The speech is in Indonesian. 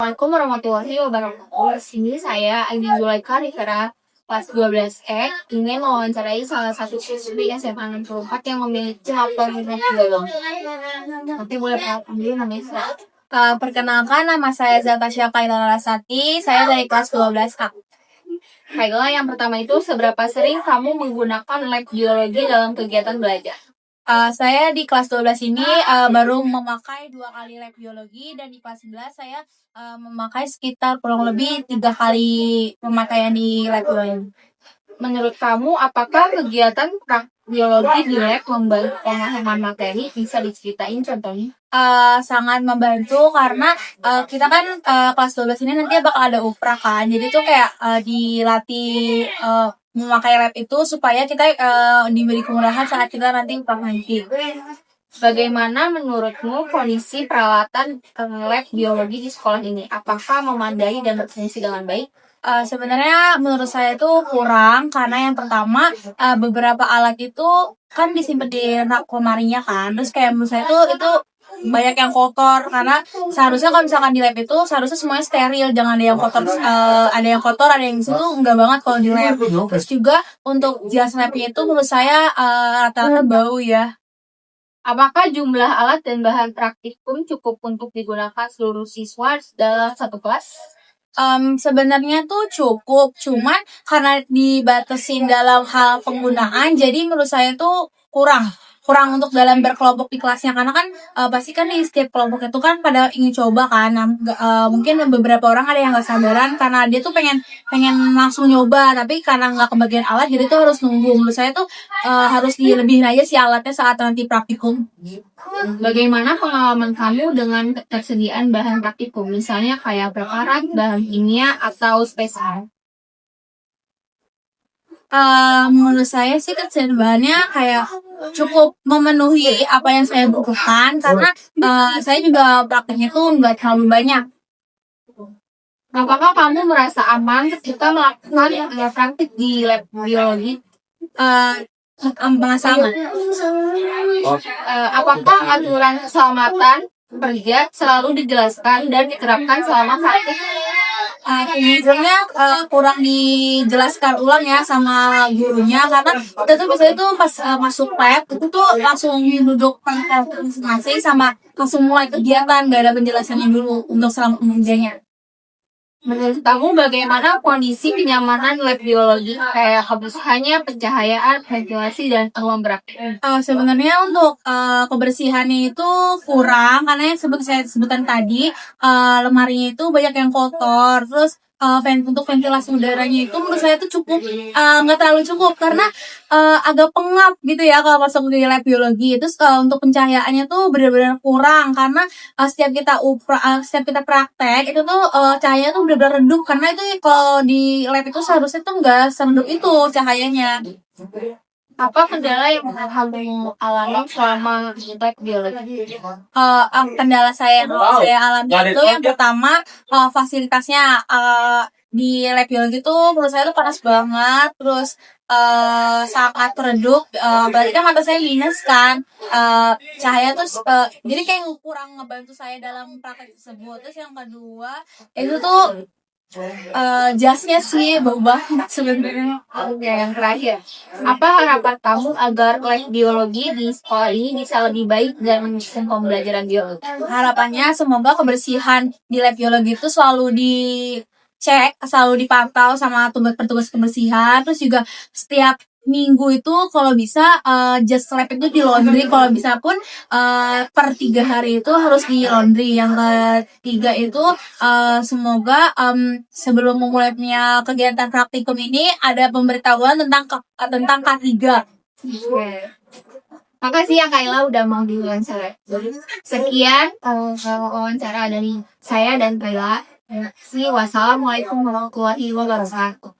Assalamualaikum warahmatullahi wabarakatuh. Di sini saya Adi Zulaika Rivera, kelas 12E, ingin mewawancarai salah satu siswi SMA 64 yang memiliki laptop biologi. Nanti boleh perkenalkan dulu namanya saya. Perkenalkan, nama saya Zatasya Kaila Larasati, saya dari kelas 12A. Kaila, yang pertama itu seberapa sering kamu menggunakan lab biologi dalam kegiatan belajar? Saya di kelas 12 ini baru memakai 2 kali lab biologi, dan di kelas 11 saya memakai sekitar kurang lebih 3 kali pemakaian di lab biologi. Menurut kamu, apakah kegiatan biologi di lab membantu pemahaman materi? Bisa diceritain contohnya? Sangat membantu karena kita kan kelas 12 ini nanti bakal ada UPRA kan, jadi tuh kayak dilatih memakai lab itu supaya kita diberi kemudahan saat kita nanti nanti. Bagaimana menurutmu kondisi peralatan lab biologi di sekolah ini? Apakah memadai dan berfungsi dengan baik? Sebenarnya menurut saya itu kurang, karena yang pertama beberapa alat itu kan disimpan di rak lemarinya kan, terus kayak menurut saya itu banyak yang kotor, karena seharusnya kalau misalkan di lab itu seharusnya semuanya steril, jangan ada yang kotor, ada yang kotor, ada yang itu enggak banget kalau di lab. Terus juga untuk jas labnya itu menurut saya rata-rata bau ya. Apakah jumlah alat dan bahan praktikum cukup untuk digunakan seluruh siswa dalam satu kelas? Sebenarnya tuh cukup, cuman karena dibatasin dalam hal penggunaan, jadi menurut saya tuh kurang untuk dalam berkelompok di kelasnya, karena kan pasti kan di setiap kelompok itu kan pada ingin coba kan. Mungkin beberapa orang ada yang nggak sabaran karena dia tuh pengen langsung nyoba, tapi karena nggak kebagian alat jadi tuh harus nunggu. Menurut saya tuh harus dilebihin aja si alatnya saat nanti praktikum. Bagaimana pengalaman kamu dengan ketersediaan bahan praktikum, misalnya kayak preparat, bahan kimia, atau spesial? Menurut saya sih ketersediaan bahannya kayak cukup memenuhi apa yang saya butuhkan, karena saya juga prakteknya tuh nggak terlalu banyak. Apakah kamu merasa aman ketika melakukan praktik di lab biologi? Merasa aman. Apakah aturan keselamatan kerja selalu dijelaskan dan diterapkan selama praktik? Sebenarnya kurang dijelaskan ulang ya sama gurunya, karena kita tuh biasanya tuh pas masuk lab itu tuh langsung duduk masing-masing sama langsung mulai kegiatan, gak ada penjelasannya dulu untuk selama pengerjanya. Menurut kamu bagaimana kondisi kenyamanan lab biologi, kayak kebersihannya, pencahayaan, ventilasi, dan ruang gerak? Sebenarnya untuk kebersihannya itu kurang, karena yang saya sebutkan tadi, lemarinya itu banyak yang kotor. Terus untuk ventilasi udaranya itu menurut saya itu cukup, nggak terlalu cukup, karena agak pengap gitu ya kalau masuk di lab biologi. Terus untuk pencahayaannya tuh benar-benar kurang, karena setiap kita praktek itu tuh cahayanya tuh benar-benar redup, karena itu kalau di lab itu seharusnya tuh nggak seredup itu cahayanya. Apa kendala yang kamu alami selama lab biologi? Kendala saya alami itu yang pertama, fasilitasnya di lab biologi itu menurut saya itu panas banget, terus sangat redup, berarti kan mata saya minus kan, cahaya tuh jadi kayak kurang ngebantu saya dalam praktek tersebut. Terus yang kedua itu tuh jasnya sih bau banget sebenarnya. Oke, yang terakhir, apa harapan kamu agar lab biologi di sekolah ini bisa lebih baik dan mendukung pembelajaran biologi? Harapannya semoga kebersihan di lab biologi itu selalu dicek, selalu dipantau sama petugas kebersihan. Terus juga setiap minggu itu kalau bisa jas lab itu di laundry, kalau bisa pun per 3 hari itu harus di laundry. Yang ketiga itu semoga sebelum memulainya kegiatan praktikum ini ada pemberitahuan tentang K3. Makasih ya Kaila udah mau diwawancara. Sekian wawancara dari saya dan Kaila. Wassalamualaikum warahmatullahi wabarakatuh.